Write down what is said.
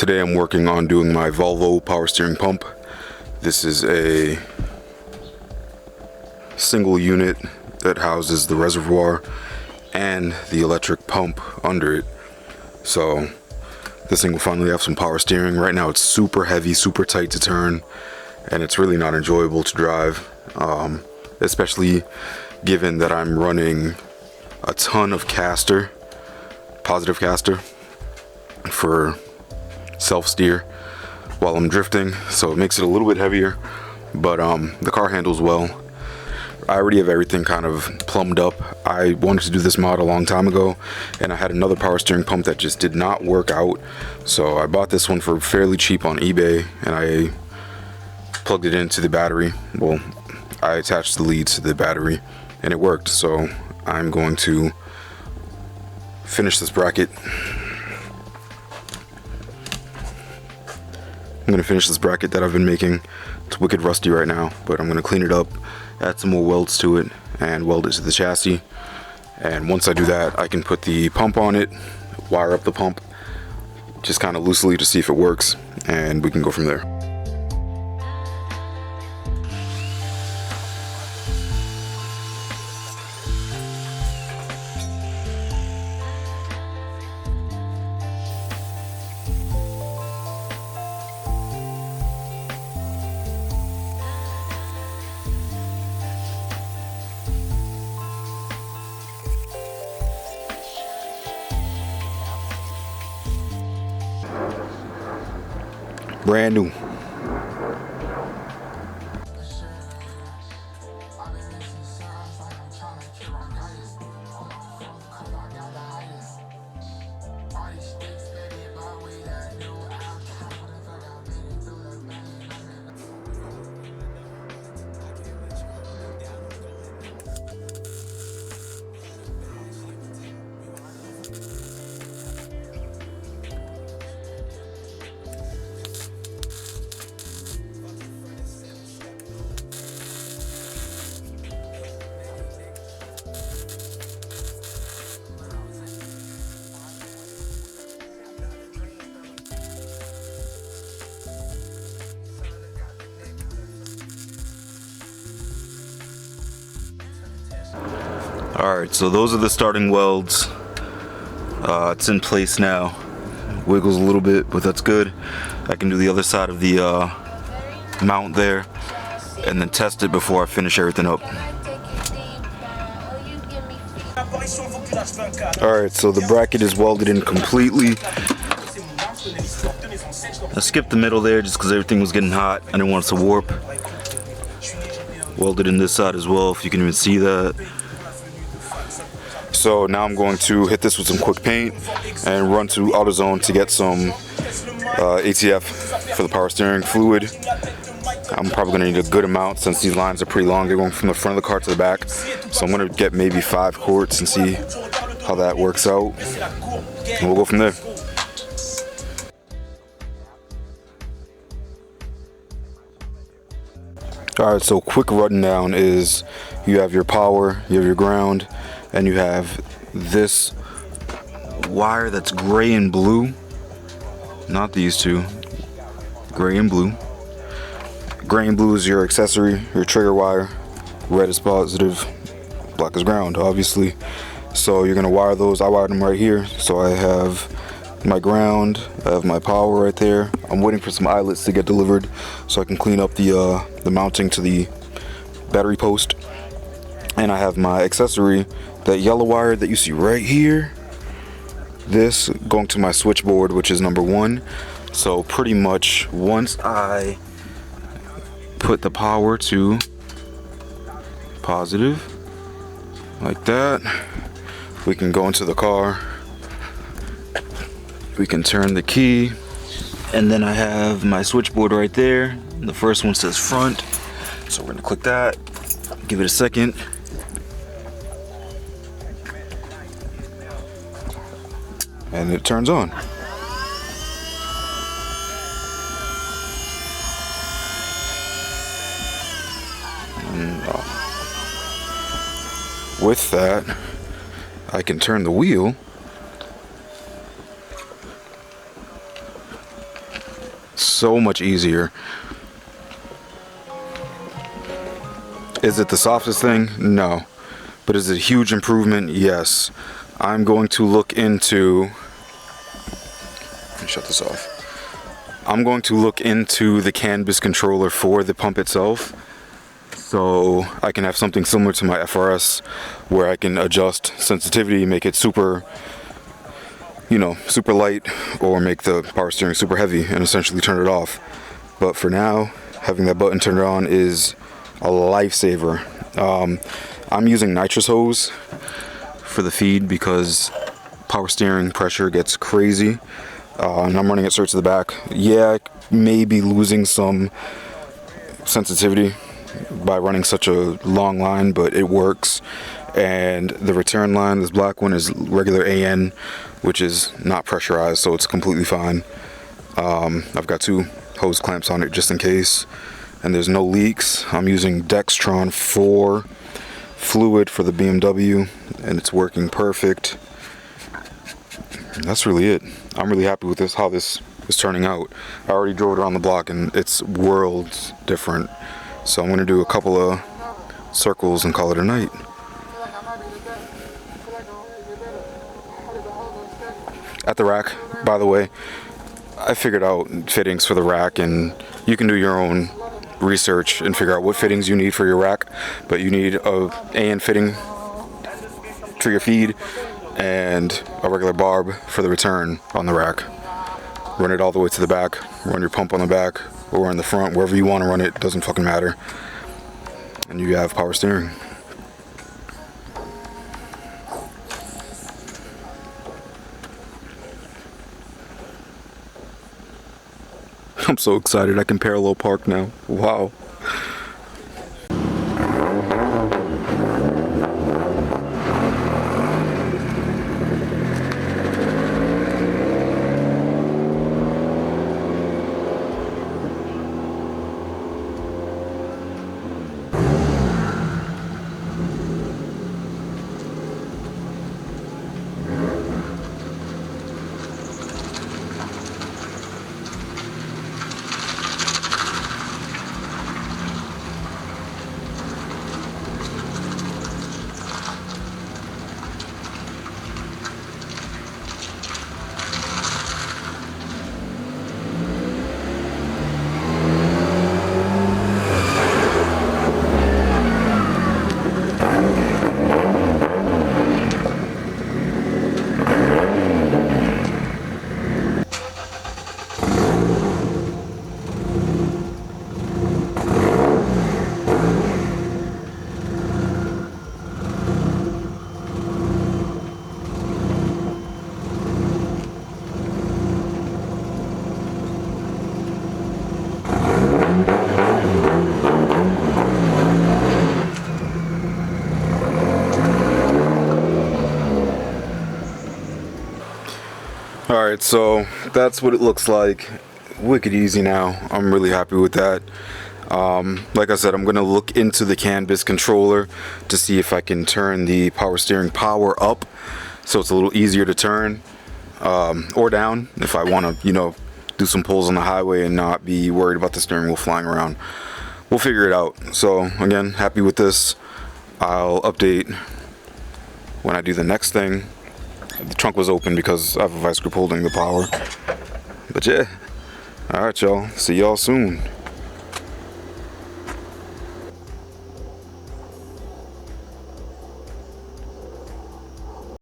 Today I'm working on doing my Volvo power steering pump. This is a single unit that houses the reservoir and the electric pump under it. So this thing will finally have some power steering. Right now it's super heavy, super tight to turn, and it's really not enjoyable to drive, especially given that I'm running a ton of caster, positive caster, for self-steer while I'm drifting, so it makes it a little bit heavier, but the car handles well. I already have everything kind of plumbed up. I wanted to do this mod a long time ago, and I had another power steering pump that just did not work out, so I bought this one for fairly cheap on eBay, and I plugged it into the battery. Well, I attached the leads to the battery and it worked, so I'm going to finish this bracket. I'm going to finish this bracket that I've been making. It's wicked rusty right now, but I'm going to clean it up, add some more welds to it, and weld it to the chassis. And once I do that, I can put the pump on it, wire up the pump, just kind of loosely to see if it works, and we can go from there. Brand new. Alright, so those are the starting welds. It's in place now. Wiggles a little bit, but that's good. I can do the other side of the mount there and then test it before I finish everything up. Alright, so the bracket is welded in completely. I skipped the middle there just because everything was getting hot. I didn't want it to warp. Welded in this side as well, if you can even see that. So now I'm going to hit this with some quick paint and run to AutoZone to get some ATF for the power steering fluid. I'm probably going to need a good amount since these lines are pretty long. They're going from the front of the car to the back. So I'm going to get maybe 5 quarts and see how that works out. And we'll go from there. Alright, so quick rundown is you have your power, you have your ground, and you have this wire that's gray and blue. Not these two. Gray and blue. Gray and blue is your accessory, your trigger wire. Red is positive, black is ground, obviously. So you're gonna wire those. I wired them right here. So I have my ground, I have my power right there. I'm waiting for some eyelets to get delivered so I can clean up the mounting to the battery post. And I have my accessory, that yellow wire that you see right here. This going to my switchboard, which is number 1. So pretty much once I put the power to positive, like that, we can go into the car. We can turn the key, and then I have my switchboard right there. The first one says front, so we're gonna click that, give it a second. And it turns on. And, with that, I can turn the wheel so much easier. Is it the softest thing? No. But is it a huge improvement? Yes. I'm going to look into... Let me shut this off. I'm going to look into the CAN BIS controller for the pump itself, so I can have something similar to my FRS where I can adjust sensitivity, make it super, you know, super light, or make the power steering super heavy and essentially turn it off. But for now, having that button turned on is a lifesaver. I'm using nitrous hose for the feed because power steering pressure gets crazy. And I'm running it straight to the back. Yeah, I may be losing some sensitivity by running such a long line, but it works. And the return line, this black one, is regular AN, which is not pressurized, so it's completely fine. I've got 2 hose clamps on it just in case, and there's no leaks. I'm using Dextron 4 fluid for the BMW, and it's working perfect. That's really it. I'm really happy with this, how this is turning out. I already drove it around the block and it's worlds different. So I'm going to do a couple of circles and call it a night. At the rack, by the way, I figured out fittings for the rack, and you can do your own research and figure out what fittings you need for your rack. But you need a AN fitting for your feed and a regular barb for the return on the rack. Run it all the way to the back, run your pump on the back or in the front, wherever you want to run it, doesn't fucking matter. And you have power steering. I'm so excited I can parallel park now. Wow. Alright, so that's what it looks like. Wicked easy now. I'm really happy with that. Like I said, I'm going to look into the CAN BIS controller to see if I can turn the power steering power up so it's a little easier to turn, or down if I want to, you know, do some pulls on the highway and not be worried about the steering wheel flying around. We'll figure it out. So again, happy with this. I'll update when I do the next thing. The trunk was open because I have a vice grip holding the power. But yeah, alright y'all, see y'all soon.